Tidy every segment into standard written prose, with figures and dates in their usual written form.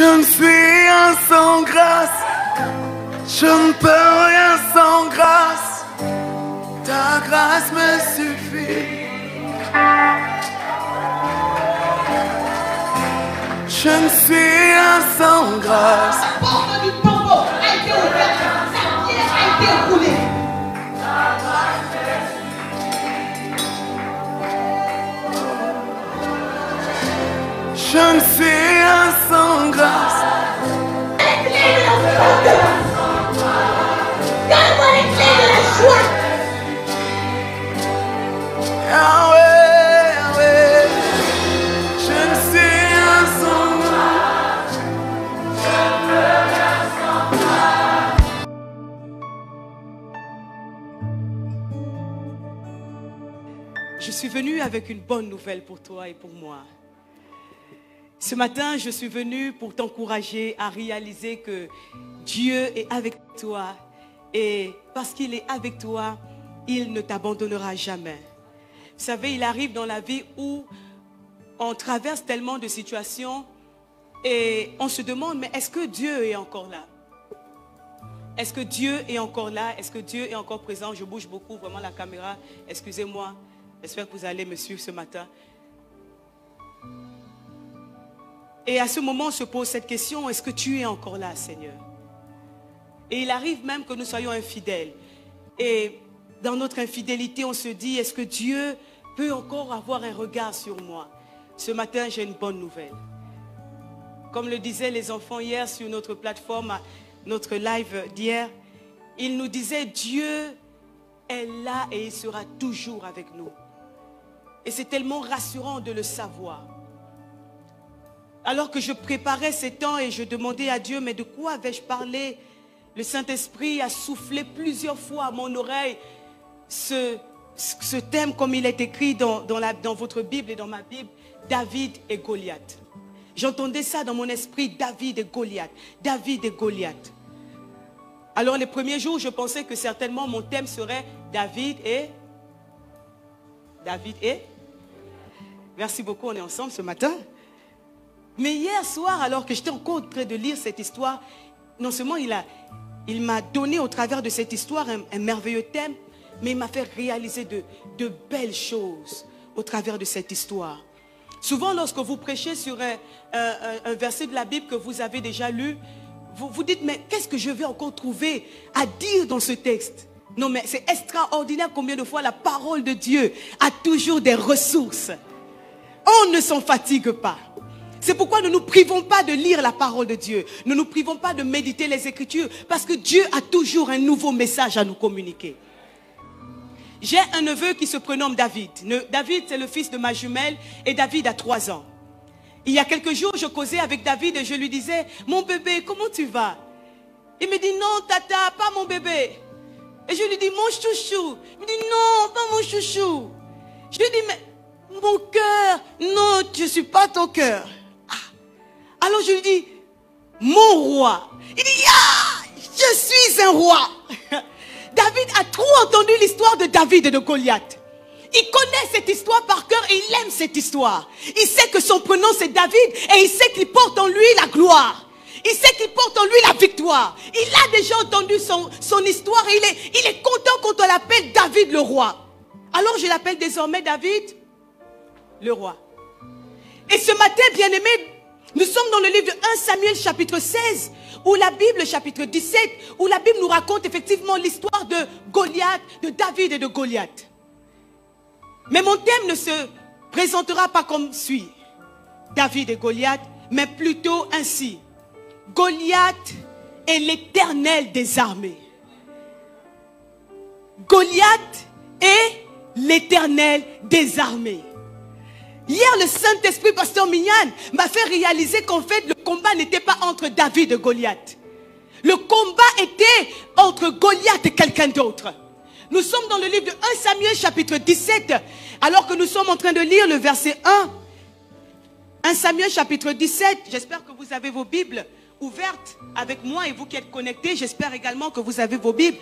Je ne suis rien sans grâce, je ne peux rien sans grâce, ta grâce me suffit. Je ne suis rien sans grâce. La porte du tombeau a été ouverte, sa pierre a été roulée. Je ne suis rien sans grâce. Les clés de l'abondance. Donne-moi les clés de la joie. Yahweh, Yahweh, je ne suis rien sans grâce. Je ne peux rien sans grâce. Je suis venue avec une bonne nouvelle pour toi et pour moi. Ce matin, je suis venue pour t'encourager à réaliser que Dieu est avec toi. Et parce qu'il est avec toi, il ne t'abandonnera jamais. Vous savez, il arrive dans la vie où on traverse tellement de situations et on se demande, mais est-ce que Dieu est encore là? Est-ce que Dieu est encore là? Est-ce que Dieu est encore présent? Je bouge beaucoup, vraiment la caméra. Excusez-moi. J'espère que vous allez me suivre ce matin. Et à ce moment, on se pose cette question, est-ce que tu es encore là, Seigneur? Et il arrive même que nous soyons infidèles. Et dans notre infidélité, on se dit, est-ce que Dieu peut encore avoir un regard sur moi? Ce matin, j'ai une bonne nouvelle. Comme le disaient les enfants hier sur notre plateforme, notre live d'hier, ils nous disaient, Dieu est là et il sera toujours avec nous. Et c'est tellement rassurant de le savoir. Alors que je préparais ces temps et je demandais à Dieu, mais de quoi vais-je parler? Le Saint-Esprit a soufflé plusieurs fois à mon oreille ce thème comme il est écrit dans votre Bible et dans ma Bible, David et Goliath. J'entendais ça dans mon esprit, David et Goliath, David et Goliath. Alors les premiers jours, je pensais que certainement mon thème serait David et... Merci beaucoup, on est ensemble ce matin. Mais hier soir, alors que j'étais encore en train de lire cette histoire, non seulement il m'a donné au travers de cette histoire un merveilleux thème, mais il m'a fait réaliser de belles choses au travers de cette histoire. Souvent, lorsque vous prêchez sur un verset de la Bible que vous avez déjà lu, vous dites, mais qu'est-ce que je vais encore trouver à dire dans ce texte? Non, mais c'est extraordinaire combien de fois la parole de Dieu a toujours des ressources. On ne s'en fatigue pas. C'est pourquoi nous ne nous privons pas de lire la parole de Dieu. Nous ne nous privons pas de méditer les Écritures. Parce que Dieu a toujours un nouveau message à nous communiquer. J'ai un neveu qui se prénomme David. David, c'est le fils de ma jumelle. Et David a 3 ans. Il y a quelques jours, je causais avec David et je lui disais, mon bébé, comment tu vas? Il me dit, non, tata, pas mon bébé. Et je lui dis, mon chouchou. Il me dit, non, pas mon chouchou. Je lui dis, mais mon cœur. Non, je ne suis pas ton cœur. Alors je lui dis, mon roi. Il dit, ah, je suis un roi. David a trop entendu l'histoire de David et de Goliath. Il connaît cette histoire par cœur et il aime cette histoire. Il sait que son prénom c'est David et il sait qu'il porte en lui la gloire. Il sait qu'il porte en lui la victoire. Il a déjà entendu son histoire et il est content quand on l'appelle David le roi. Alors je l'appelle désormais David le roi. Et ce matin, bien-aimé, nous sommes dans le livre de 1 Samuel chapitre 16, où la Bible, chapitre 17, où la Bible nous raconte effectivement l'histoire de Goliath, de David et de Goliath. Mais mon thème ne se présentera pas comme suit, David et Goliath, mais plutôt ainsi. Goliath est l'Éternel des armées. Goliath est l'Éternel des armées. Hier, le Saint-Esprit, pasteur Mignane, m'a fait réaliser qu'en fait, le combat n'était pas entre David et Goliath. Le combat était entre Goliath et quelqu'un d'autre. Nous sommes dans le livre de 1 Samuel chapitre 17, alors que nous sommes en train de lire le verset 1. 1 Samuel chapitre 17, j'espère que vous avez vos Bibles ouvertes avec moi et vous qui êtes connectés, j'espère également que vous avez vos Bibles.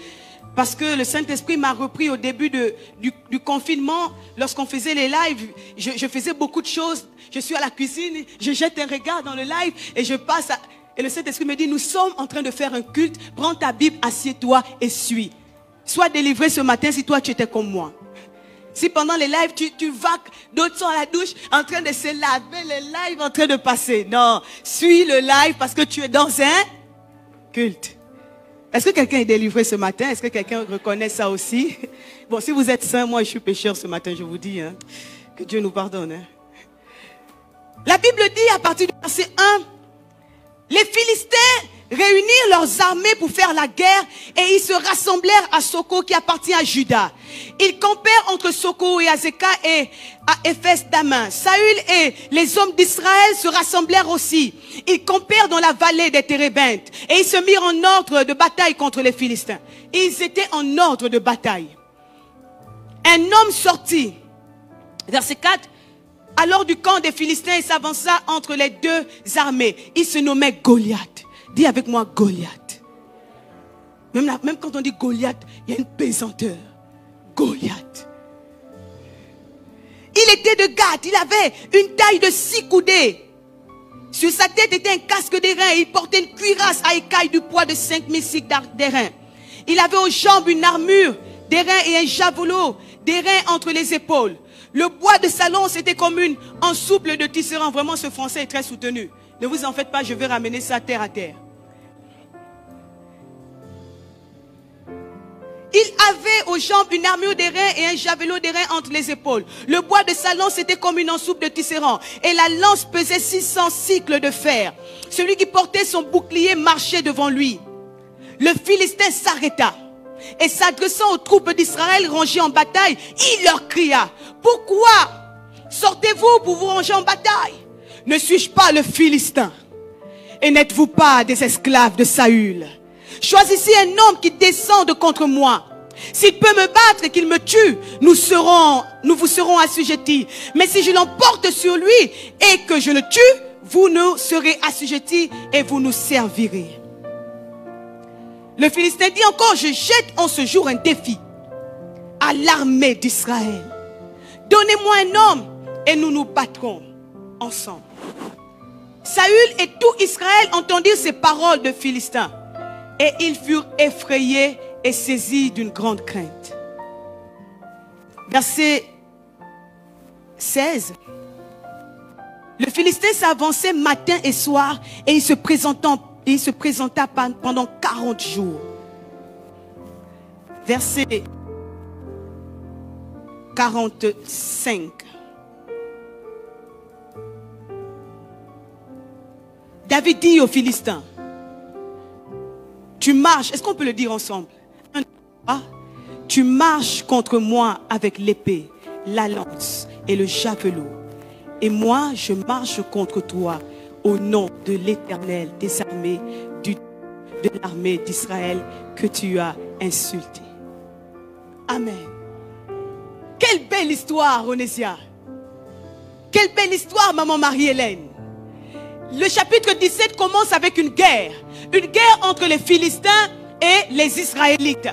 Parce que le Saint-Esprit m'a repris au début du confinement. Lorsqu'on faisait les lives, je faisais beaucoup de choses. Je suis à la cuisine, je jette un regard dans le live et je passe à... Et le Saint-Esprit me dit, nous sommes en train de faire un culte. Prends ta Bible, assieds-toi et suis. Sois délivré ce matin si toi tu étais comme moi. Si pendant les lives tu vaques, d'autres sont à la douche en train de se laver, le live en train de passer. Non, suis le live parce que tu es dans un culte. Est-ce que quelqu'un est délivré ce matin? Est-ce que quelqu'un reconnaît ça aussi? Bon, si vous êtes saint, moi je suis pécheur ce matin, je vous dis. Hein, que Dieu nous pardonne. Hein. La Bible dit à partir du verset 1, les Philistins réunirent leurs armées pour faire la guerre et ils se rassemblèrent à Soko qui appartient à Juda. Ils campèrent entre Soko et Azeka et à Éphès d'Amin. Saül et les hommes d'Israël se rassemblèrent aussi. Ils campèrent dans la vallée des Térébintes et ils se mirent en ordre de bataille contre les Philistins. Ils étaient en ordre de bataille. Un homme sortit, verset 4, alors du camp des Philistins, il s'avança entre les deux armées. Il se nommait Goliath. Dis avec moi Goliath. Même quand on dit Goliath, il y a une pesanteur. Goliath. Il était de Gath. Il avait une taille de 6 coudées. Sur sa tête était un casque d'airain. Il portait une cuirasse à écailles du poids de 5000 cycles d'airain. Il avait aux jambes une armure d'airain et un javelot d'airain entre les épaules. Le bois de sa lance était comme une ensouple de tisserand. Vraiment, ce français est très soutenu. Ne vous en faites pas, je vais ramener ça terre à terre. Il avait aux jambes une armure d'airain et un javelot d'airain entre les épaules. Le bois de sa lance était comme une ensouple de tisserand. Et la lance pesait 600 cycles de fer. Celui qui portait son bouclier marchait devant lui. Le Philistin s'arrêta. Et s'adressant aux troupes d'Israël rangées en bataille, il leur cria, « Pourquoi sortez-vous pour vous ranger en bataille? Ne suis-je pas le Philistin? Et n'êtes-vous pas des esclaves de Saül? Choisissez un homme qui descende contre moi. S'il peut me battre et qu'il me tue, nous vous serons assujettis. Mais si je l'emporte sur lui et que je le tue, vous nous serez assujettis et vous nous servirez. » Le Philistin dit encore, je jette en ce jour un défi à l'armée d'Israël. Donnez-moi un homme et nous nous battrons ensemble. Saül et tout Israël entendirent ces paroles de Philistin et ils furent effrayés et saisis d'une grande crainte. Verset 16. Le Philistin s'avançait matin et soir et il se présenta pendant 40 jours. Verset 45. David dit aux Philistins, tu marches, est-ce qu'on peut le dire ensemble? Tu marches contre moi avec l'épée, la lance et le javelot. Et moi, je marche contre toi au nom de l'Éternel des armées, de l'armée d'Israël que tu as insulté. Amen. Quelle belle histoire, Onésia. Quelle belle histoire, maman Marie-Hélène. Le chapitre 17 commence avec une guerre entre les Philistins et les Israélites.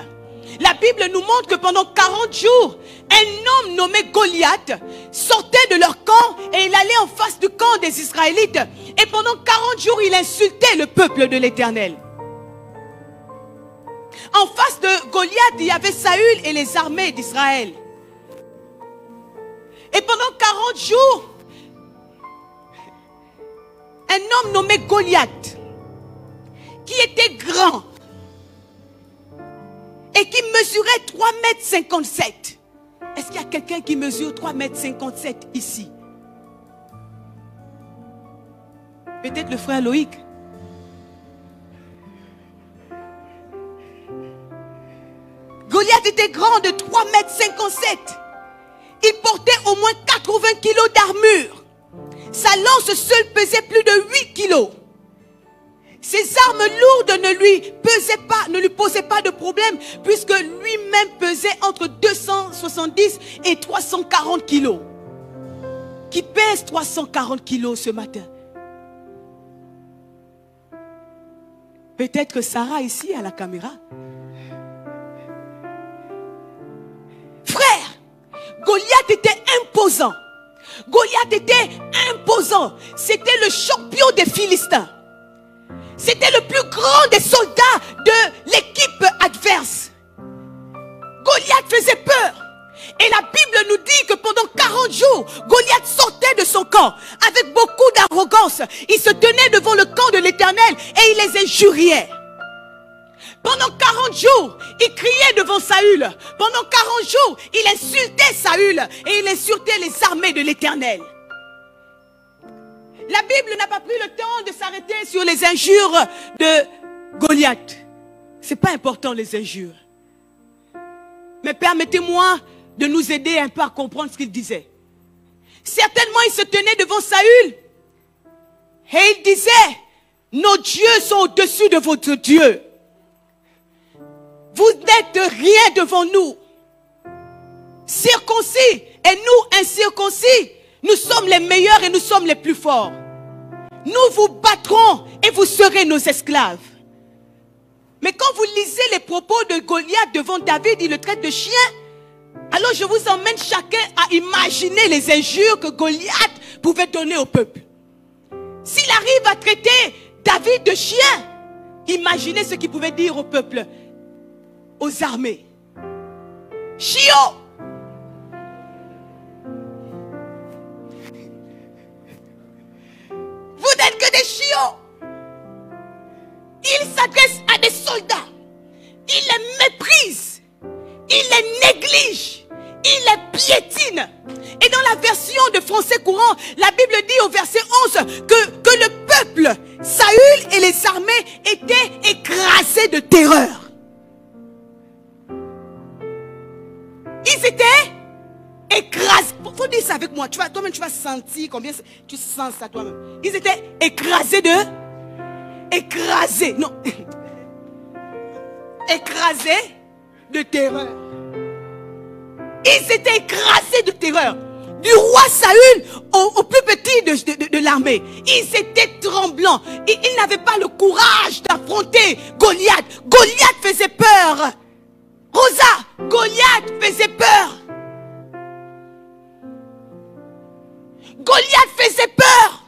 La Bible nous montre que pendant 40 jours, un homme nommé Goliath sortait de leur camp et il allait en face du camp des Israélites. Et pendant 40 jours, il insultait le peuple de l'Éternel. En face de Goliath, il y avait Saül et les armées d'Israël. Et pendant 40 jours, un homme nommé Goliath, qui était grand et qui mesurait 3,57 m. Est-ce qu'il y a quelqu'un qui mesure 3,57 m ici? Peut-être le frère Loïc. Goliath était grand de 3,57 m. Il portait au moins 80 kg d'armure. Sa lance seule pesait plus de 8 kg. Ses armes lourdes ne lui posaient pas de problème, puisque lui-même pesait entre 270 et 340 kg. Qui pèse 340 kg ce matin? Peut-être que Sarah ici à la caméra. Frère, Goliath était imposant. Goliath était imposant. C'était le champion des Philistins. C'était le plus grand des soldats de l'équipe adverse. Goliath faisait peur. Et la Bible nous dit que pendant 40 jours, Goliath sortait de son camp avec beaucoup d'arrogance. Il se tenait devant le camp de l'Éternel et il les injuriait. Pendant 40 jours, il criait devant Saül. Pendant 40 jours, il insultait Saül et il insultait les armées de l'Éternel. La Bible n'a pas pris le temps de s'arrêter sur les injures de Goliath. Ce n'est pas important les injures. Mais permettez-moi de nous aider un peu à comprendre ce qu'il disait. Certainement, il se tenait devant Saül et il disait, nos dieux sont au-dessus de votre Dieu. Vous n'êtes rien devant nous. Circoncis et nous incirconcis, nous sommes les meilleurs et nous sommes les plus forts. Nous vous battrons et vous serez nos esclaves. Mais quand vous lisez les propos de Goliath devant David, il le traite de chien. Alors je vous emmène chacun à imaginer les injures que Goliath pouvait donner au peuple. S'il arrive à traiter David de chien, imaginez ce qu'il pouvait dire au peuple, aux armées. Chiot! Vous n'êtes que des chiots! Il s'adresse à des soldats. Il les méprise. Il les néglige. Il les piétine. Et dans la version de français courant, la Bible dit au verset 11 que le peuple, Saül et les armées étaient écrasés de terreur. Ils étaient écrasés. Il faut dire ça avec moi. Toi-même, tu vas sentir combien tu sens ça toi-même. Ils étaient écrasés de... Écrasés. Non. Écrasés de terreur. Ils étaient écrasés de terreur. Du roi Saül au plus petit de l'armée. Ils étaient tremblants. Ils n'avaient pas le courage d'affronter Goliath. Goliath faisait peur. Rosa, Goliath faisait peur. Goliath faisait peur.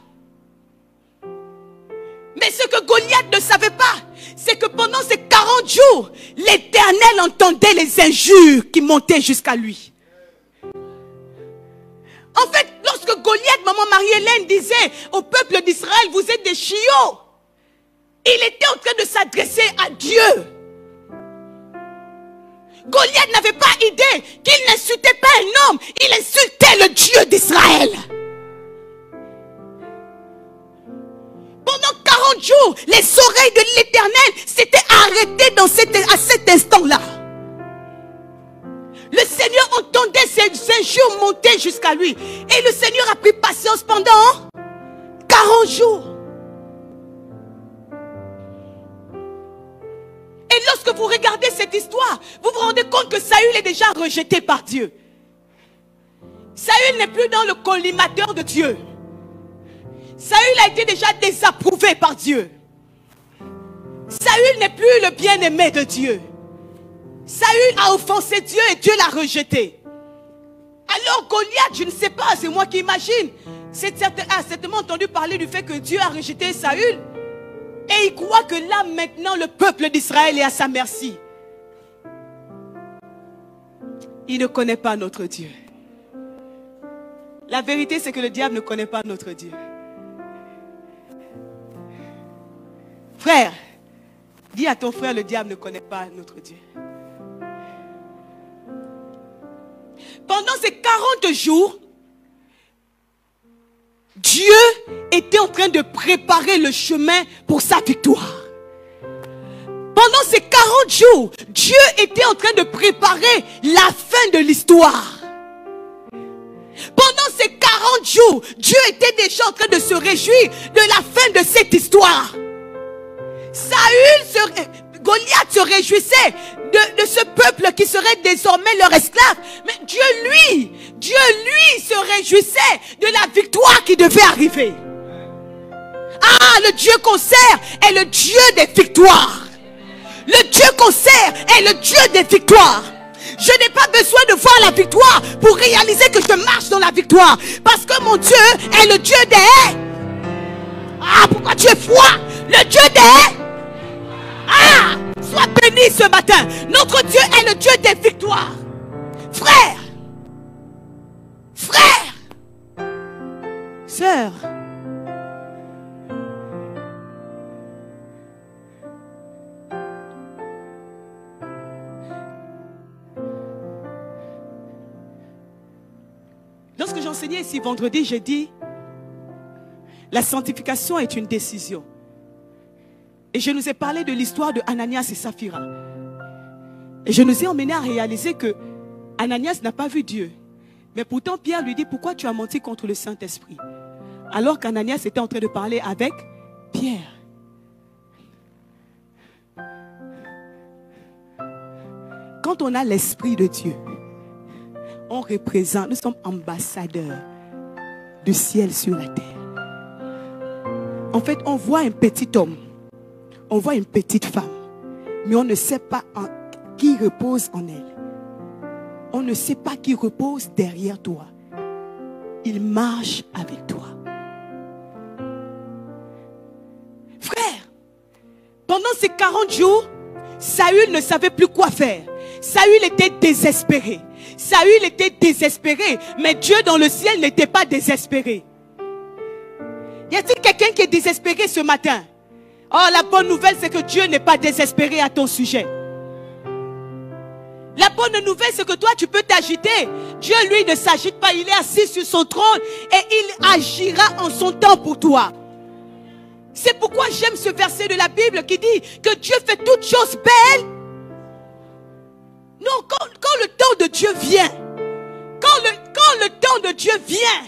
Mais ce que Goliath ne savait pas, c'est que pendant ces 40 jours, l'Éternel entendait les injures qui montaient jusqu'à lui. En fait, lorsque Goliath, maman Marie-Hélène, disait au peuple d'Israël, vous êtes des chiots, il était en train de s'adresser à Dieu. Goliath n'avait pas idée qu'il n'insultait pas un homme, il insultait le Dieu d'Israël. Pendant 40 jours, les oreilles de l'Éternel s'étaient arrêtées à cet instant-là. Le Seigneur entendait ces injures monter jusqu'à lui. Et le Seigneur a pris patience pendant 40 jours. Et lorsque vous regardez cette histoire, vous vous rendez compte que Saül est déjà rejeté par Dieu. Saül n'est plus dans le collimateur de Dieu. Saül a été déjà désapprouvé par Dieu. Saül n'est plus le bien-aimé de Dieu. Saül a offensé Dieu et Dieu l'a rejeté. Alors Goliath, je ne sais pas, c'est moi qui imagine, a certainement entendu parler du fait que Dieu a rejeté Saül. Et il croit que là maintenant le peuple d'Israël est à sa merci. Il ne connaît pas notre Dieu. La vérité c'est que le diable ne connaît pas notre Dieu. Frère, dis à ton frère, le diable ne connaît pas notre Dieu. Pendant ces 40 jours, Dieu était en train de préparer le chemin pour sa victoire. Pendant ces 40 jours, Dieu était en train de préparer la fin de l'histoire. Pendant ces 40 jours, Dieu était déjà en train de se réjouir de la fin de cette histoire. Goliath se réjouissait de ce peuple qui serait désormais leur esclave. Mais Dieu lui se réjouissait de la victoire qui devait arriver. Ah, le Dieu qu'on sert est le Dieu Dieu des victoires. Le Dieu qu'on sert est le Dieu des victoires. Je n'ai pas besoin de voir la victoire pour réaliser que je marche dans la victoire. Parce que mon Dieu est le Dieu des... Ah, pourquoi tu es froid? Le Dieu des... Ah, sois béni ce matin. Notre Dieu est le Dieu des victoires. Frère, frère, sœur, lorsque j'enseignais ici vendredi, j'ai dit la sanctification est une décision. Et je nous ai parlé de l'histoire de Ananias et Saphira. Et je nous ai emmené à réaliser que Ananias n'a pas vu Dieu. Mais pourtant Pierre lui dit, pourquoi tu as menti contre le Saint-Esprit? Alors qu'Ananias était en train de parler avec Pierre. Quand on a l'Esprit de Dieu, on représente, nous sommes ambassadeurs du ciel sur la terre. En fait, on voit un petit homme, on voit une petite femme, mais on ne sait pas qui repose en elle. On ne sait pas qui repose derrière toi. Il marche avec toi. Frère, pendant ces 40 jours, Saül ne savait plus quoi faire. Saül était désespéré. Saül était désespéré, mais Dieu dans le ciel n'était pas désespéré. Y a-t-il quelqu'un qui est désespéré ce matin? Oh, la bonne nouvelle, c'est que Dieu n'est pas désespéré à ton sujet. La bonne nouvelle, c'est que toi, tu peux t'agiter. Dieu, lui, ne s'agite pas. Il est assis sur son trône et il agira en son temps pour toi. C'est pourquoi j'aime ce verset de la Bible qui dit que Dieu fait toutes choses belles. Non, quand le temps de Dieu vient, quand le temps de Dieu vient,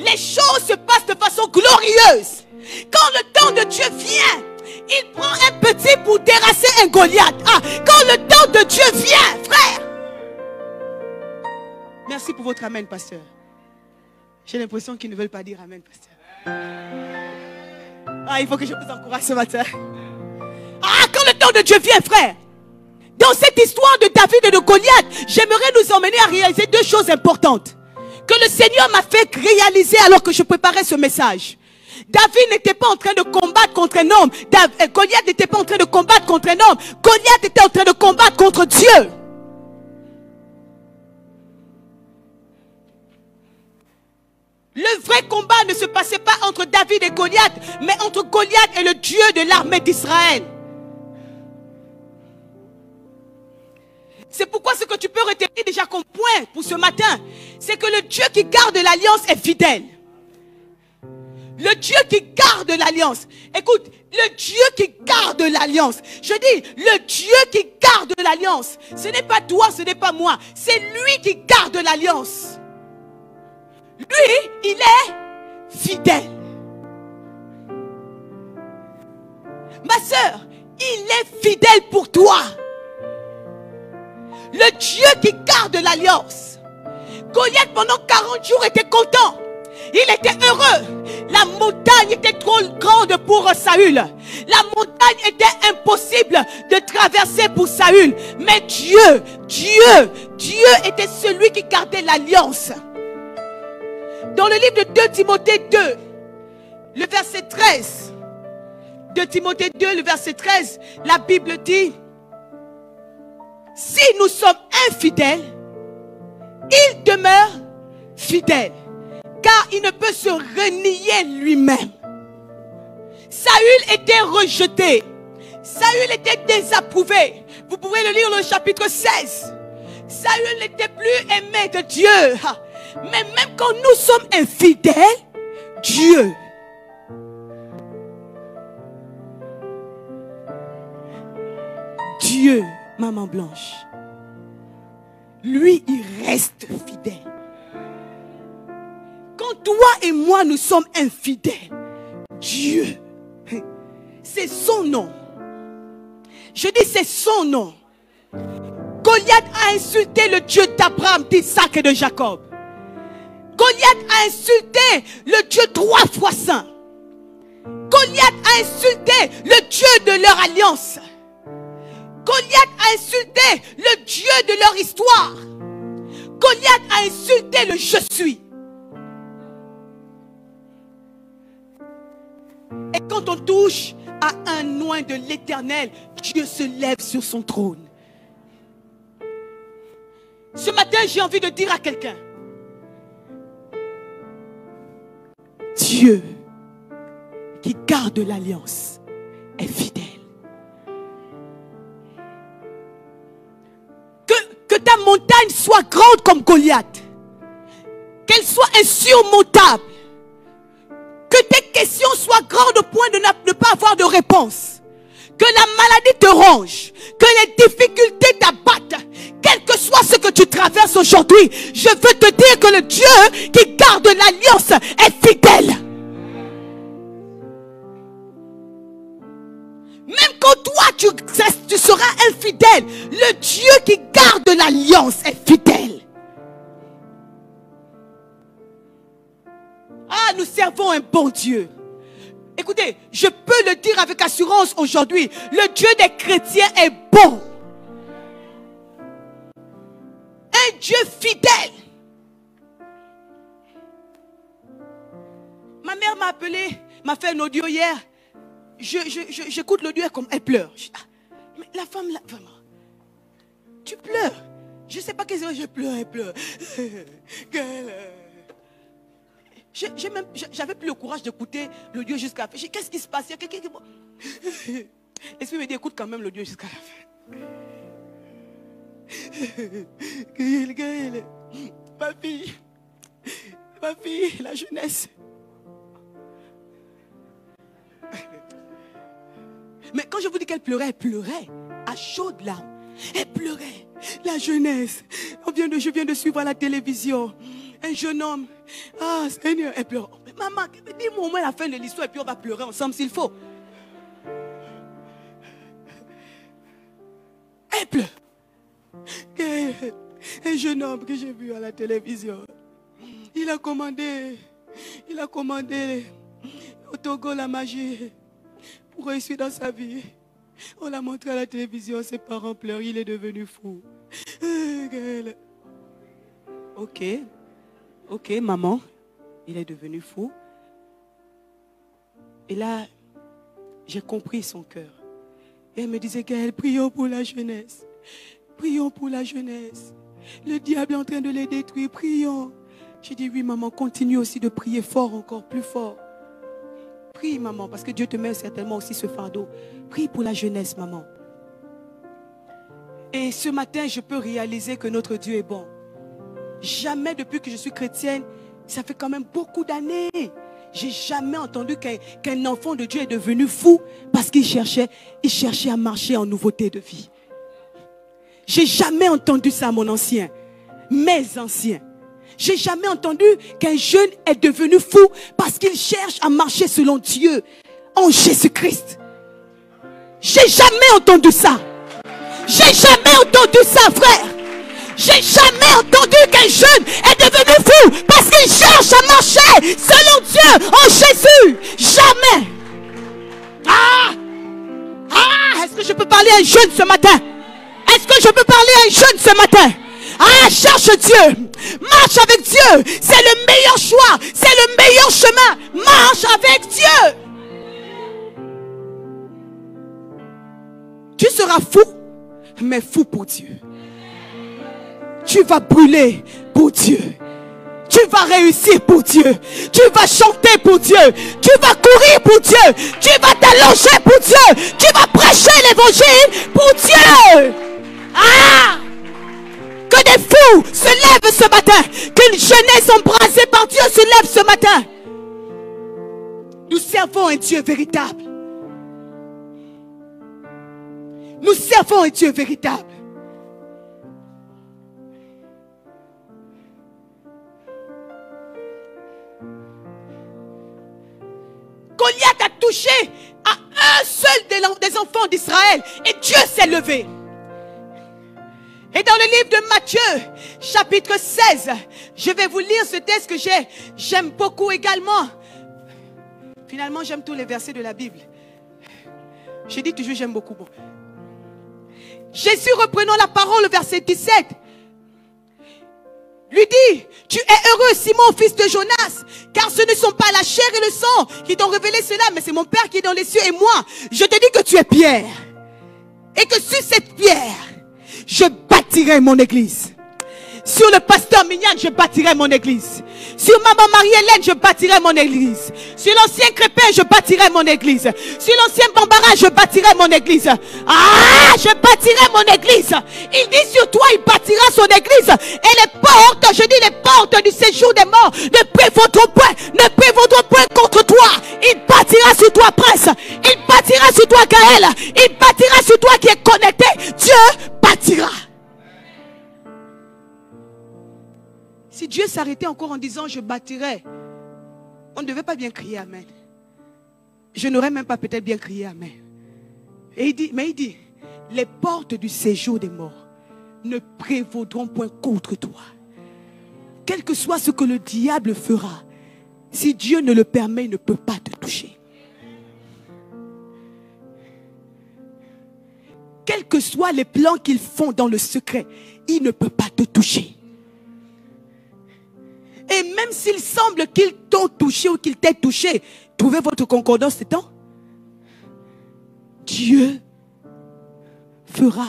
les choses se passent de façon glorieuse. Quand le temps de Dieu vient, il prend un petit pour terrasser un Goliath. Ah, quand le temps de Dieu vient, frère. Merci pour votre amen, pasteur. J'ai l'impression qu'ils ne veulent pas dire amen, pasteur. Ah, il faut que je vous encourage ce matin. Ah, quand le temps de Dieu vient, frère. Dans cette histoire de David et de Goliath, j'aimerais nous emmener à réaliser deux choses importantes que le Seigneur m'a fait réaliser alors que je préparais ce message. David n'était pas en train de combattre contre un homme. Goliath n'était pas en train de combattre contre un homme. Goliath était en train de combattre contre Dieu. Le vrai combat ne se passait pas entre David et Goliath, mais entre Goliath et le Dieu de l'armée d'Israël. C'est pourquoi ce que tu peux retenir déjà comme point pour ce matin, c'est que le Dieu qui garde l'alliance est fidèle. Le Dieu qui garde l'alliance. Écoute, le Dieu qui garde l'alliance. Je dis, le Dieu qui garde l'alliance. Ce n'est pas toi, ce n'est pas moi. C'est lui qui garde l'alliance. Lui, il est fidèle. Ma soeur, il est fidèle pour toi. Le Dieu qui garde l'alliance. Goliath pendant 40 jours était content. Il était heureux. La montagne était trop grande pour Saül. La montagne était impossible de traverser pour Saül. Mais Dieu était celui qui gardait l'alliance. Dans le livre de 2 Timothée 2, le verset 13. 2 Timothée 2, le verset 13, la Bible dit: si nous sommes infidèles, il demeure fidèle, car il ne peut se renier lui-même. Saül était rejeté. Saül était désapprouvé. Vous pouvez le lire dans le chapitre 16. Saül n'était plus aimé de Dieu. Mais même quand nous sommes infidèles, Dieu, maman blanche, lui, il reste fidèle. Quand toi et moi, nous sommes infidèles, Dieu, c'est son nom. Je dis, c'est son nom. Goliath a insulté le Dieu d'Abraham, d'Isaac et de Jacob. Goliath a insulté le Dieu 3 fois saint. Goliath a insulté le Dieu de leur alliance. Goliath a insulté le Dieu de leur histoire. Goliath a insulté le je suis. Et quand on touche à un oint de l'Éternel, Dieu se lève sur son trône. Ce matin, j'ai envie de dire à quelqu'un, Dieu qui garde l'alliance est fidèle. Que ta montagne soit grande comme Goliath, qu'elle soit insurmontable, que tes questions soient grandes au point de ne pas avoir de réponse, que la maladie te ronge, que les difficultés t'abattent, quel que soit ce que tu traverses aujourd'hui, je veux te dire que le Dieu qui garde l'alliance est fidèle. Même quand toi tu seras infidèle, le Dieu qui garde l'alliance est fidèle. Ah, nous servons un bon Dieu. Écoutez, je peux le dire avec assurance aujourd'hui, le Dieu des chrétiens est bon. Un Dieu fidèle. Ma mère m'a appelé, m'a fait un audio hier. J'écoute l'audio comme elle pleure. Mais la femme là, vraiment, tu pleures. Je ne sais pas qu'est-ce que je pleure, elle pleure. J'avais plus le courage d'écouter l'audio jusqu'à la fin. Qu'est-ce qui se passe? L'esprit me dit, écoute quand même l'audio jusqu'à la fin. Gaël, ma fille, la jeunesse. Mais quand je vous dis qu'elle pleurait à chaudes larmes. Elle pleurait. La jeunesse. Je viens de suivre à la télévision. Un jeune homme. Ah, Seigneur, elle pleure. Mais maman, dis-moi au moins la fin de l'histoire et puis on va pleurer ensemble s'il faut. Elle pleure. Un jeune homme que j'ai vu à la télévision. Il a commandé au Togo la magie pour réussir dans sa vie. On l'a montré à la télévision, ses parents pleurent, il est devenu fou. Ok, maman, il est devenu fou. Et là, j'ai compris son cœur. Et elle me disait, Gaël, prions pour la jeunesse. Prions pour la jeunesse. Le diable est en train de les détruire, prions. J'ai dit, oui, maman, continue aussi de prier fort, encore plus fort. Prie, maman, parce que Dieu te met certainement aussi ce fardeau. Prie pour la jeunesse, maman. Et ce matin, je peux réaliser que notre Dieu est bon. Jamais depuis que je suis chrétienne, ça fait quand même beaucoup d'années, j'ai jamais entendu qu'un enfant de Dieu est devenu fou parce qu'il cherchait à marcher en nouveauté de vie. J'ai jamais entendu ça, mon ancien, mes anciens. J'ai jamais entendu qu'un jeune est devenu fou parce qu'il cherche à marcher selon Dieu en Jésus-Christ. J'ai jamais entendu ça. J'ai jamais entendu ça, frère. J'ai jamais entendu qu'un jeune est devenu fou parce qu'il cherche à marcher selon Dieu en Jésus. Jamais. Est-ce que je peux parler à un jeune ce matin? Est-ce que je peux parler à un jeune ce matin? Cherche Dieu. Marche avec Dieu. C'est le meilleur choix. C'est le meilleur chemin. Marche avec Dieu. Tu seras fou, mais fou pour Dieu. Tu vas brûler pour Dieu. Tu vas réussir pour Dieu. Tu vas chanter pour Dieu. Tu vas courir pour Dieu. Tu vas t'allonger pour Dieu. Tu vas prêcher l'évangile pour Dieu. Que des fous se lèvent ce matin. Qu'une jeunesse embrasée par Dieu se lève ce matin. Nous servons un Dieu véritable. Nous servons un Dieu véritable. Goliath a touché à un seul des enfants d'Israël et Dieu s'est levé. Et dans le livre de Matthieu, chapitre 16, je vais vous lire ce texte que j'aime beaucoup également. Finalement, j'aime tous les versets de la Bible. Je dis toujours, j'aime beaucoup. Bon. Jésus, reprenant la parole, verset 17, lui dit, tu es heureux, Simon, fils de Jonas, car ce ne sont pas la chair et le sang qui t'ont révélé cela, mais c'est mon Père qui est dans les cieux et moi. Je te dis que tu es Pierre. Et que sur cette pierre, je bâtirai mon église. Sur le pasteur Mignan, je bâtirai mon église. Sur maman Marie-Hélène, je bâtirai mon église. Sur l'ancien Crépin, je bâtirai mon église. Sur l'ancien Bambara, je bâtirai mon église. Ah, je bâtirai mon église. Il dit sur toi, il bâtira son église. Et les portes, je dis les portes du séjour des morts, ne prévaudront point contre toi. Il bâtira sur toi, prince. Il bâtira sur toi, Gaël. Il bâtira sur toi qui est connecté. Dieu bâtira. Si Dieu s'arrêtait encore en disant je bâtirai, on ne devait pas bien crier amen. Je n'aurais même pas peut-être bien crié amen. Et il dit, les portes du séjour des morts ne prévaudront point contre toi. Quel que soit ce que le diable fera, si Dieu ne le permet, il ne peut pas te toucher. Quels que soient les plans qu'ils font dans le secret, il ne peut pas te toucher. Et même s'il semble qu'ils t'ont touché ou qu'ils t'aient touché, trouvez votre concordance de temps. Dieu fera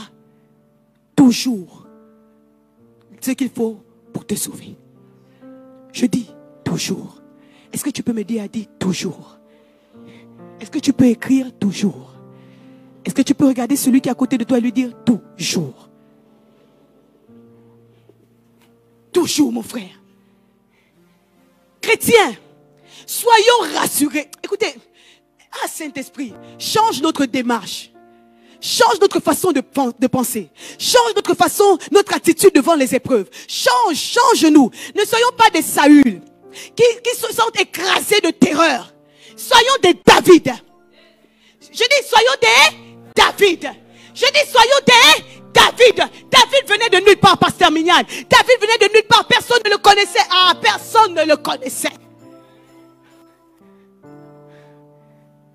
toujours ce qu'il faut pour te sauver. Je dis toujours. Est-ce que tu peux me dire, Adi, toujours? Est-ce que tu peux écrire toujours? Est-ce que tu peux regarder celui qui est à côté de toi et lui dire toujours? Toujours, mon frère. Chrétiens, soyons rassurés. Écoutez, Saint-Esprit, change notre démarche. Change notre façon de penser. Change notre façon, notre attitude devant les épreuves. Change-nous. Ne soyons pas des Saül qui se sentent écrasés de terreur. Soyons des David. Je dis, soyons des David. Je dis, soyons des David. David venait de nulle part, pasteur Mignan. David venait de nulle part. Personne ne le connaissait. Ah, personne ne le connaissait.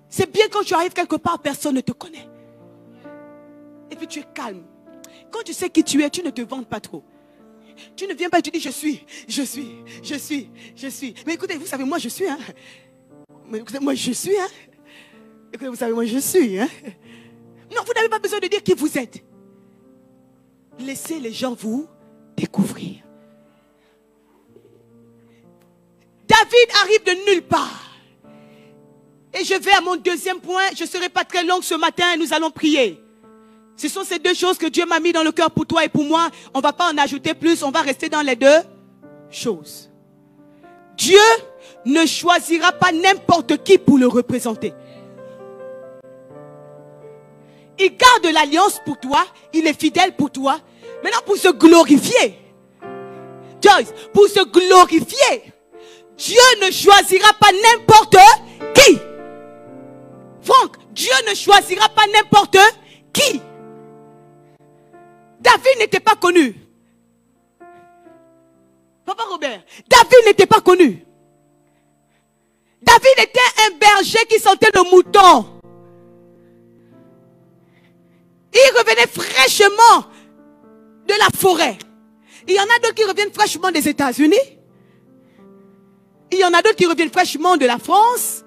C'est bien quand tu arrives quelque part, personne ne te connaît. Et puis tu es calme. Quand tu sais qui tu es, tu ne te vantes pas trop. Tu ne viens pas et tu dis je suis. Mais écoutez, vous savez, moi je suis. Hein. Mais écoutez, moi je suis. Hein. Écoutez, vous savez, moi je suis. Hein. Non, vous n'avez pas besoin de dire qui vous êtes. Laissez les gens vous découvrir. David arrive de nulle part. Et je vais à mon deuxième point. Je ne serai pas très longue ce matin. Nous allons prier. Ce sont ces deux choses que Dieu m'a mis dans le cœur pour toi et pour moi. On ne va pas en ajouter plus. On va rester dans les deux choses. Dieu ne choisira pas n'importe qui pour le représenter. Il garde l'alliance pour toi. Il est fidèle pour toi. Maintenant, pour se glorifier. Joyce, pour se glorifier, Dieu ne choisira pas n'importe qui. Franck, Dieu ne choisira pas n'importe qui. David n'était pas connu. Papa Robert, David n'était pas connu. David était un berger qui sentait le mouton. Il revenait fraîchement de la forêt. Il y en a d'autres qui reviennent fraîchement des États-Unis. Il y en a d'autres qui reviennent fraîchement de la France.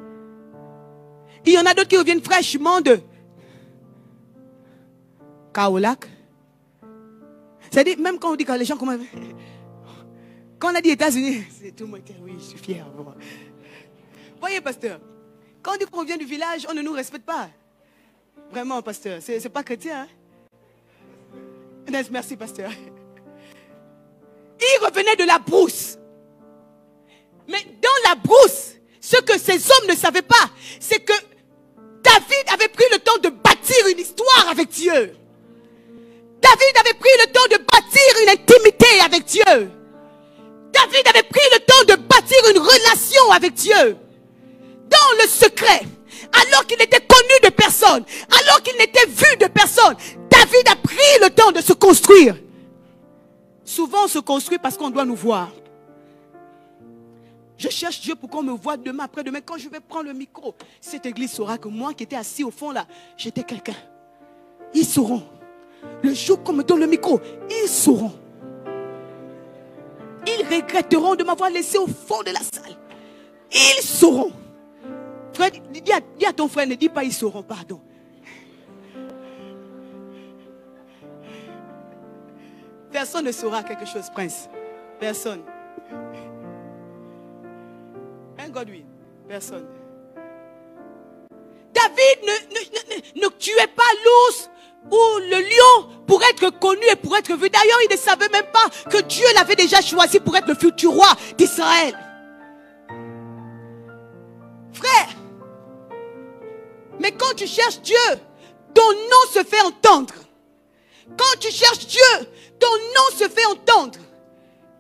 Il y en a d'autres qui reviennent fraîchement de Kaolack. C'est-à-dire, même quand on dit que les gens comment... Quand on a dit États-Unis, c'est tout le monde qui oui, je suis fier. Voyez, pasteur, quand on dit qu'on vient du village, on ne nous respecte pas. Vraiment, pasteur, c'est pas chrétien. Hein? Merci, pasteur. Il revenait de la brousse. Mais dans la brousse, ce que ces hommes ne savaient pas, c'est que David avait pris le temps de bâtir une histoire avec Dieu. David avait pris le temps de bâtir une intimité avec Dieu. David avait pris le temps de bâtir une relation avec Dieu. Dans le secret, alors qu'il n'était connu de personne, alors qu'il n'était vu de personne, David a pris le temps de se construire. Souvent on se construit parce qu'on doit nous voir. Je cherche Dieu pour qu'on me voie demain, après-demain. Quand je vais prendre le micro, cette église saura que moi qui étais assis au fond là, j'étais quelqu'un. Ils sauront. Le jour qu'on me donne le micro, ils sauront. Ils regretteront de m'avoir laissé au fond de la salle. Ils sauront. Frère, dis à ton frère, ne dis pas ils sauront, pardon. Personne ne saura quelque chose, prince. Personne. Un Godwin. Personne. David ne tuait pas l'ours ou le lion pour être connu et pour être vu. D'ailleurs, il ne savait même pas que Dieu l'avait déjà choisi pour être le futur roi d'Israël. Frère, mais quand tu cherches Dieu, ton nom se fait entendre. Quand tu cherches Dieu, ton nom se fait entendre.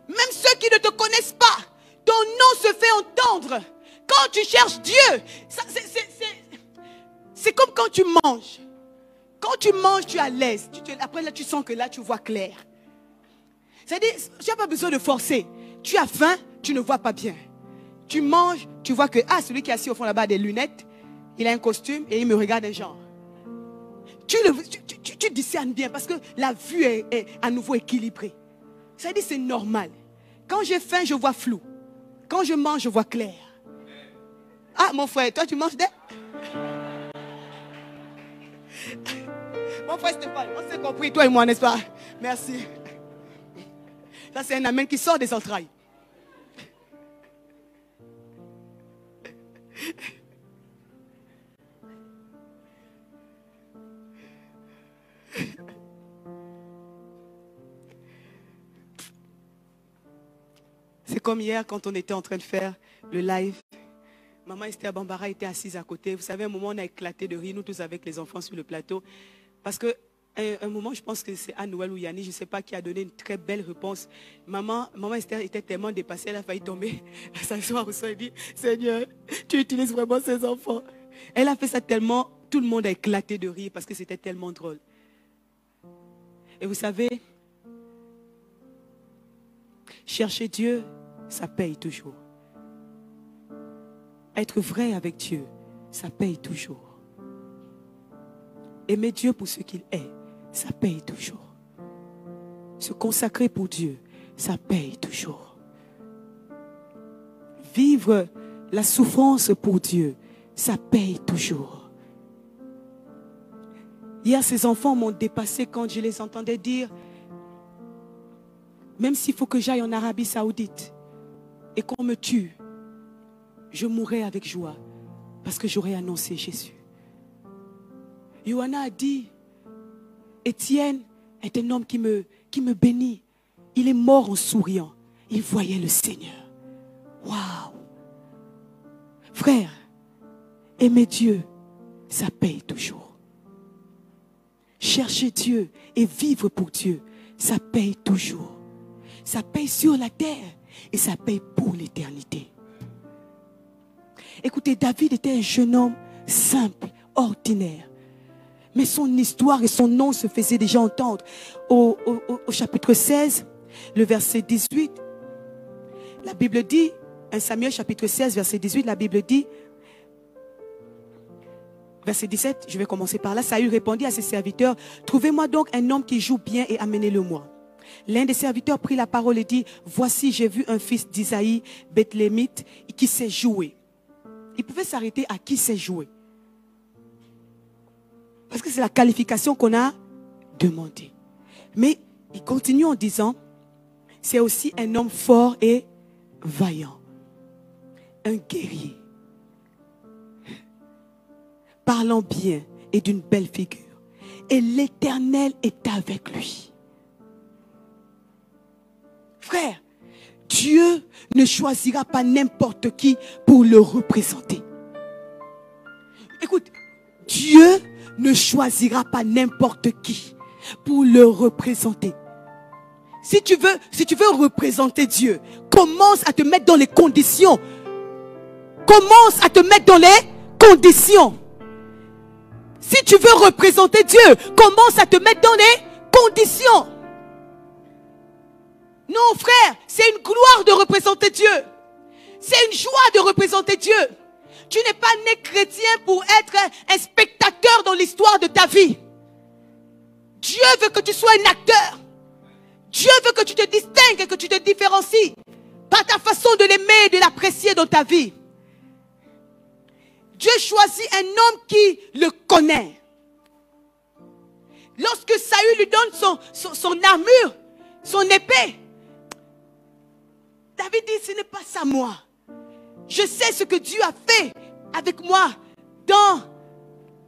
Même ceux qui ne te connaissent pas, ton nom se fait entendre. Quand tu cherches Dieu, c'est comme quand tu manges. Quand tu manges, tu es à l'aise. Après, là, tu sens que là, tu vois clair. C'est-à-dire, tu n'as pas besoin de forcer. Tu as faim, tu ne vois pas bien. Tu manges, tu vois que, celui qui est assis au fond là-bas a des lunettes, il a un costume et il me regarde un genre. Tu discernes bien parce que la vue est à nouveau équilibrée. C'est-à-dire, c'est normal. Quand j'ai faim, je vois flou. Quand je mange, je vois clair. Ah, mon frère, toi, tu manges des... Mon frère Stéphane, on s'est compris, toi et moi, n'est-ce pas? Merci. Ça, c'est un amen qui sort des entrailles. C'est comme hier quand on était en train de faire le live. Maman Esther Bambara était assise à côté. Vous savez, à un moment, on a éclaté de rire, nous tous avec les enfants sur le plateau. Parce qu'à un moment, je pense que c'est Anne-Noël ou Yanni, je ne sais pas, qui a donné une très belle réponse. Maman Esther était tellement dépassée, elle a failli tomber. Elle s'assoit au sol et dit, Seigneur, tu utilises vraiment ces enfants. Elle a fait ça tellement, tout le monde a éclaté de rire parce que c'était tellement drôle. Et vous savez, chercher Dieu, ça paye toujours. Être vrai avec Dieu, ça paye toujours. Aimer Dieu pour ce qu'il est, ça paye toujours. Se consacrer pour Dieu, ça paye toujours. Vivre la souffrance pour Dieu, ça paye toujours. Hier, ces enfants m'ont dépassé quand je les entendais dire, même s'il faut que j'aille en Arabie Saoudite et qu'on me tue, je mourrai avec joie parce que j'aurai annoncé Jésus. Johanna a dit, Étienne est un homme qui me bénit. Il est mort en souriant. Il voyait le Seigneur. Waouh! Frère, aimer Dieu, ça paye toujours. Chercher Dieu et vivre pour Dieu, ça paye toujours. Ça paye sur la terre et ça paye pour l'éternité. Écoutez, David était un jeune homme simple, ordinaire. Mais son histoire et son nom se faisaient déjà entendre. Au chapitre 16, le verset 18, la Bible dit, 1 Samuel chapitre 16, verset 18, la Bible dit, verset 17, je vais commencer par là. Saül répondit à ses serviteurs, trouvez-moi donc un homme qui joue bien et amenez-le-moi. L'un des serviteurs prit la parole et dit, voici, j'ai vu un fils d'Isaïe, Bethlémite, qui sait jouer. Il pouvait s'arrêter à qui sait jouer. Parce que c'est la qualification qu'on a demandée. Mais il continue en disant, c'est aussi un homme fort et vaillant. Un guerrier. Parlant bien et d'une belle figure. Et l'Éternel est avec lui. Frère, Dieu ne choisira pas n'importe qui pour le représenter. Écoute, Dieu ne choisira pas n'importe qui pour le représenter. Si tu veux représenter Dieu, commence à te mettre dans les conditions. Commence à te mettre dans les conditions. Si tu veux représenter Dieu, commence à te mettre dans les conditions. Non, frère, c'est une gloire de représenter Dieu. C'est une joie de représenter Dieu. Tu n'es pas né chrétien pour être un spectateur dans l'histoire de ta vie. Dieu veut que tu sois un acteur. Dieu veut que tu te distingues et que tu te différencies par ta façon de l'aimer et de l'apprécier dans ta vie. Dieu choisit un homme qui le connaît. Lorsque Saül lui donne son armure, son épée, David dit, ce n'est pas ça moi. Je sais ce que Dieu a fait avec moi dans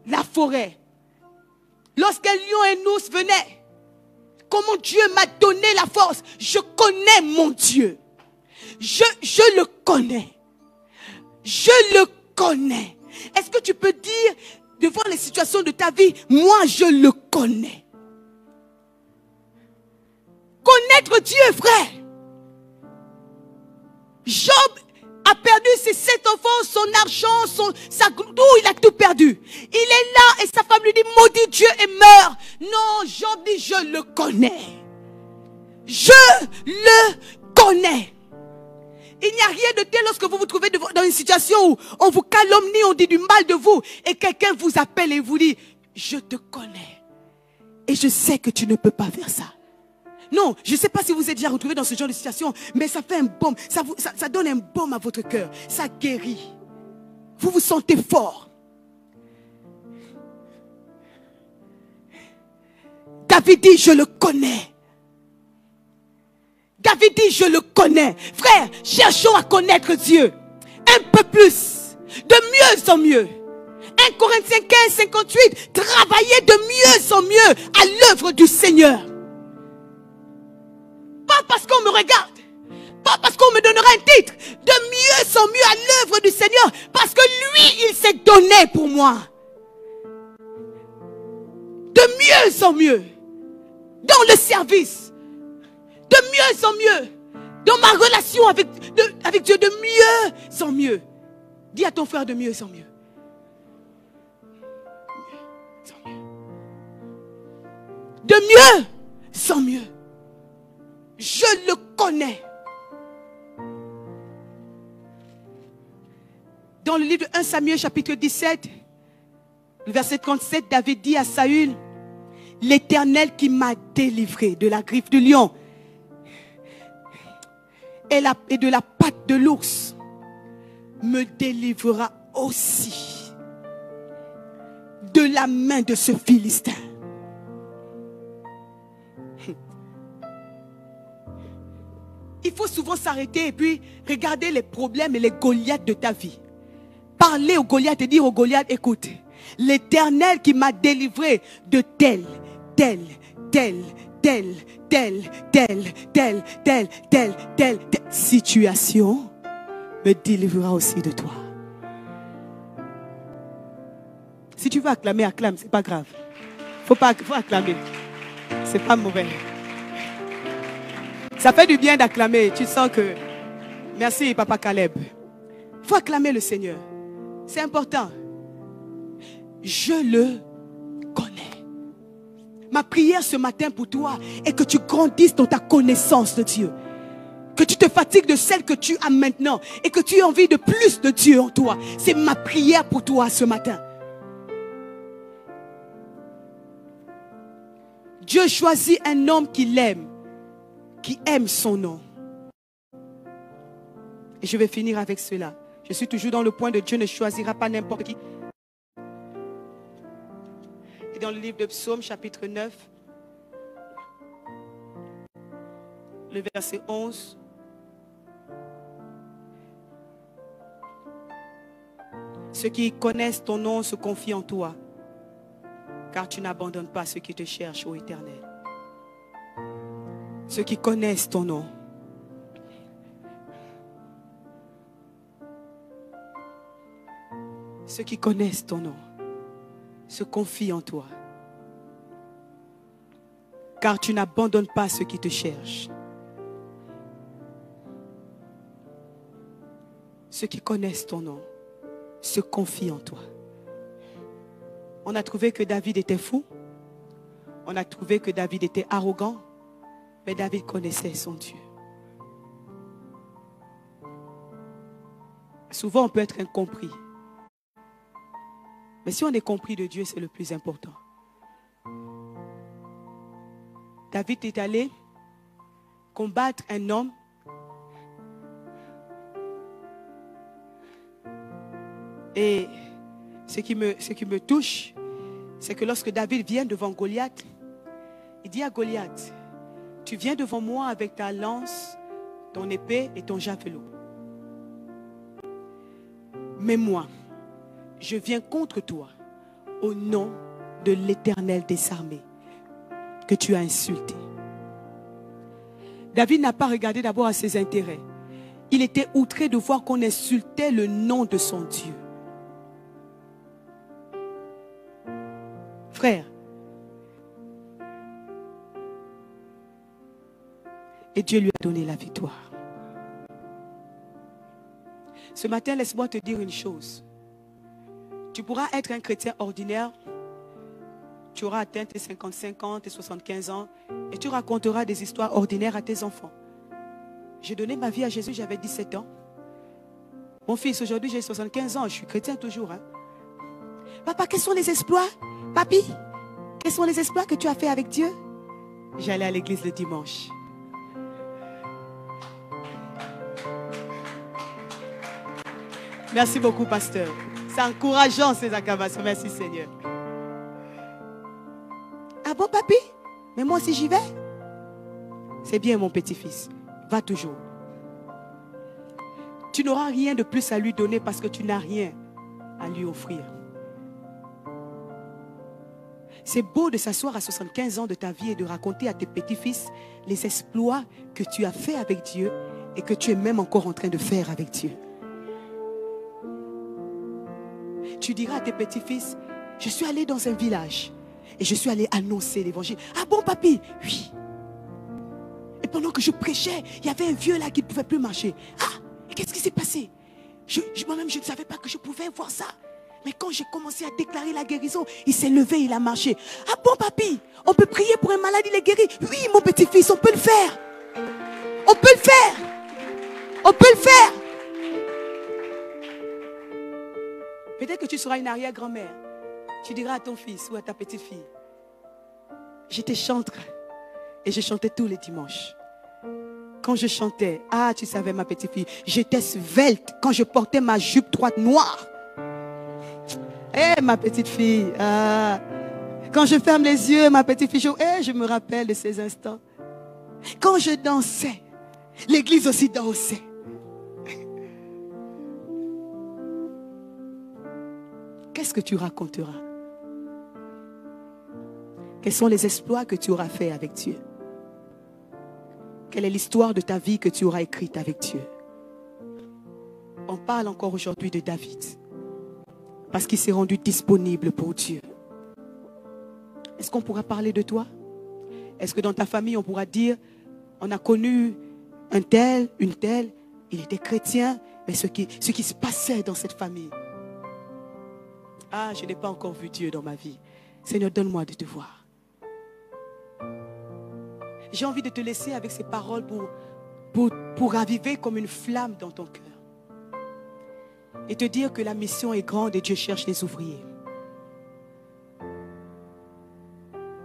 la forêt. Lorsqu'un lion et un ours venaient, comment Dieu m'a donné la force. Je connais mon Dieu. Je le connais. Je le connais. Est-ce que tu peux dire devant les situations de ta vie, moi je le connais. Connaître Dieu, frère. Job a perdu ses 7 enfants, son argent, tout, il a tout perdu. Il est là et sa femme lui dit, maudit Dieu et meurt. Non, Job dit, je le connais. Je le connais. Il n'y a rien de tel lorsque vous vous trouvez dans une situation où on vous calomnie, on dit du mal de vous et quelqu'un vous appelle et vous dit, je te connais et je sais que tu ne peux pas faire ça. Non, je ne sais pas si vous êtes déjà retrouvé dans ce genre de situation, mais ça fait un baume, ça donne un baume à votre cœur, ça guérit. Vous vous sentez fort. David dit, je le connais. David dit, je le connais. Frère, cherchons à connaître Dieu. Un peu plus. De mieux en mieux. 1 Corinthiens 15, 58. Travaillez de mieux en mieux à l'œuvre du Seigneur. Pas parce qu'on me regarde. Pas parce qu'on me donnera un titre. De mieux en mieux à l'œuvre du Seigneur. Parce que lui, il s'est donné pour moi. De mieux en mieux. Dans le service. De mieux en mieux. Dans ma relation avec Dieu, de mieux en mieux. Dis à ton frère de mieux en mieux. De mieux en mieux. Je le connais. Dans le livre de 1 Samuel chapitre 17, le verset 37, David dit à Saül, l'Éternel qui m'a délivré de la griffe du lion et de la patte de l'ours me délivrera aussi de la main de ce Philistin. Il faut souvent s'arrêter et puis regarder les problèmes et les Goliaths de ta vie. Parler au Goliath et dire au Goliath, écoute, l'Éternel qui m'a délivré de telle situation me délivrera aussi de toi. Si tu veux acclamer, acclame, c'est pas grave. Faut acclamer. C'est pas mauvais. Ça fait du bien d'acclamer. Tu sens que... Merci, Papa Caleb. Il faut acclamer le Seigneur. C'est important. Je le connais. Ma prière ce matin pour toi est que tu grandisses dans ta connaissance de Dieu. Que tu te fatigues de celle que tu as maintenant et que tu aies envie de plus de Dieu en toi. C'est ma prière pour toi ce matin. Dieu choisit un homme qui l'aime, qui aime son nom. Et je vais finir avec cela. Je suis toujours dans le point de Dieu ne choisira pas n'importe qui. Et dans le livre de Psaume, chapitre 9, le verset 11. Ceux qui connaissent ton nom se confient en toi, car tu n'abandonnes pas ceux qui te cherchent, ô Éternel. Ceux qui connaissent ton nom. Ceux qui connaissent ton nom se confient en toi, car tu n'abandonnes pas ceux qui te cherchent. Ceux qui connaissent ton nom se confient en toi. On a trouvé que David était fou. On a trouvé que David était arrogant. Mais David connaissait son Dieu. Souvent, on peut être incompris. Mais si on est compris de Dieu, c'est le plus important. David est allé combattre un homme et ce qui me touche, c'est que lorsque David vient devant Goliath, il dit à Goliath, tu viens devant moi avec ta lance, ton épée et ton javelot. Mais moi, je viens contre toi au nom de l'Éternel des armées que tu as insulté. David n'a pas regardé d'abord à ses intérêts. Il était outré de voir qu'on insultait le nom de son Dieu. Frère, et Dieu lui a donné la victoire. Ce matin, laisse-moi te dire une chose. Tu pourras être un chrétien ordinaire. Tu auras atteint tes 55 ans, tes 75 ans. Et tu raconteras des histoires ordinaires à tes enfants. J'ai donné ma vie à Jésus, j'avais 17 ans. Mon fils, aujourd'hui, j'ai 75 ans. Je suis chrétien toujours. Hein. Papa, quels sont les exploits? Papi, quels sont les exploits que tu as fait avec Dieu? J'allais à l'église le dimanche. Merci beaucoup, pasteur. C'est encourageant ces acclamations. Merci, Seigneur. Ah bon, papi? Mais moi aussi, j'y vais. C'est bien, mon petit-fils. Va toujours. Tu n'auras rien de plus à lui donner parce que tu n'as rien à lui offrir. C'est beau de s'asseoir à 75 ans de ta vie et de raconter à tes petits-fils les exploits que tu as fait avec Dieu et que tu es même encore en train de faire avec Dieu. Tu diras à tes petits-fils, je suis allé dans un village et je suis allé annoncer l'évangile. Ah bon, papi? Oui. Et pendant que je prêchais, il y avait un vieux là qui ne pouvait plus marcher. Ah, et qu'est-ce qui s'est passé? Moi-même, je ne savais pas que je pouvais voir ça. Mais quand j'ai commencé à déclarer la guérison, il s'est levé, il a marché. Ah bon, papi? On peut prier pour un malade, il est guéri? Oui, mon petit-fils, on peut le faire. On peut le faire. On peut le faire. Peut-être que tu seras une arrière-grand-mère. Tu diras à ton fils ou à ta petite-fille, j'étais chantre et je chantais tous les dimanches. Quand je chantais, ah, tu savais ma petite-fille, j'étais svelte quand je portais ma jupe droite noire. Eh, ma petite-fille, ah, quand je ferme les yeux, ma petite-fille, je me rappelle de ces instants. Quand je dansais, l'église aussi dansait. Qu'est-ce que tu raconteras? Quels sont les exploits que tu auras faits avec Dieu? Quelle est l'histoire de ta vie que tu auras écrite avec Dieu? On parle encore aujourd'hui de David parce qu'il s'est rendu disponible pour Dieu. Est-ce qu'on pourra parler de toi? Est-ce que dans ta famille on pourra dire, on a connu un tel, une telle, il était chrétien, mais ce qui se passait dans cette famille. Ah, je n'ai pas encore vu Dieu dans ma vie. Seigneur, donne-moi de te voir. J'ai envie de te laisser avec ces paroles pour raviver comme une flamme dans ton cœur. Et te dire que la mission est grande et Dieu cherche les ouvriers.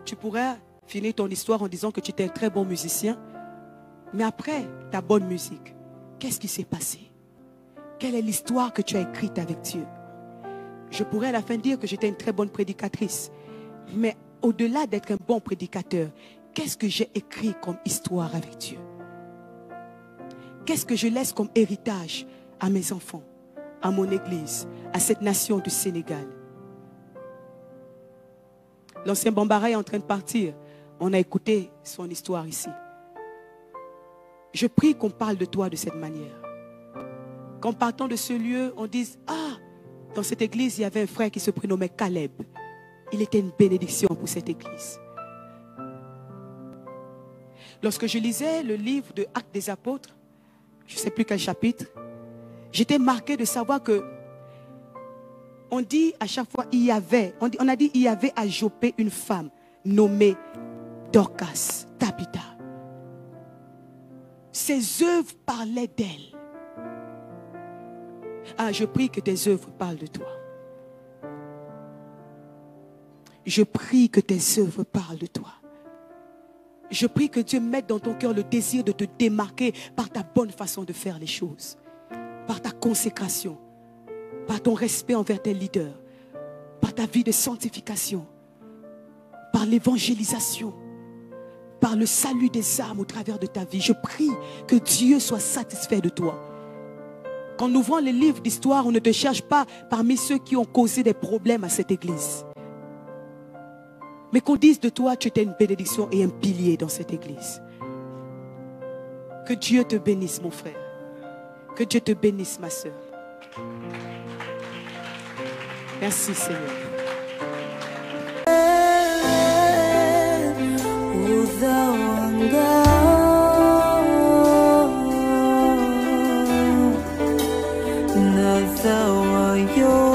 Tu pourrais finir ton histoire en disant que tu étais un très bon musicien. Mais après ta bonne musique, qu'est-ce qui s'est passé? Quelle est l'histoire que tu as écrite avec Dieu? Je pourrais à la fin dire que j'étais une très bonne prédicatrice. Mais au-delà d'être un bon prédicateur, qu'est-ce que j'ai écrit comme histoire avec Dieu? Qu'est-ce que je laisse comme héritage à mes enfants, à mon église, à cette nation du Sénégal? L'ancien Bambara est en train de partir. On a écouté son histoire ici. Je prie qu'on parle de toi de cette manière. Qu'en partant de ce lieu, on dise, ah, dans cette église, il y avait un frère qui se prénommait Caleb. Il était une bénédiction pour cette église. Lorsque je lisais le livre de Actes des Apôtres, je ne sais plus quel chapitre, j'étais marqué de savoir que on dit à chaque fois, on a dit il y avait à Joppé une femme nommée Dorcas, Tabitha. Ses œuvres parlaient d'elle. Ah, je prie que tes œuvres parlent de toi. Je prie que tes œuvres parlent de toi. Je prie que Dieu mette dans ton cœur le désir de te démarquer par ta bonne façon de faire les choses, par ta consécration, par ton respect envers tes leaders, par ta vie de sanctification, par l'évangélisation, par le salut des âmes au travers de ta vie. Je prie que Dieu soit satisfait de toi. Qu'en ouvrant les livres d'histoire, on ne te cherche pas parmi ceux qui ont causé des problèmes à cette église. Mais qu'on dise de toi, tu étais une bénédiction et un pilier dans cette église. Que Dieu te bénisse, mon frère. Que Dieu te bénisse, ma soeur. Merci, Seigneur. Yo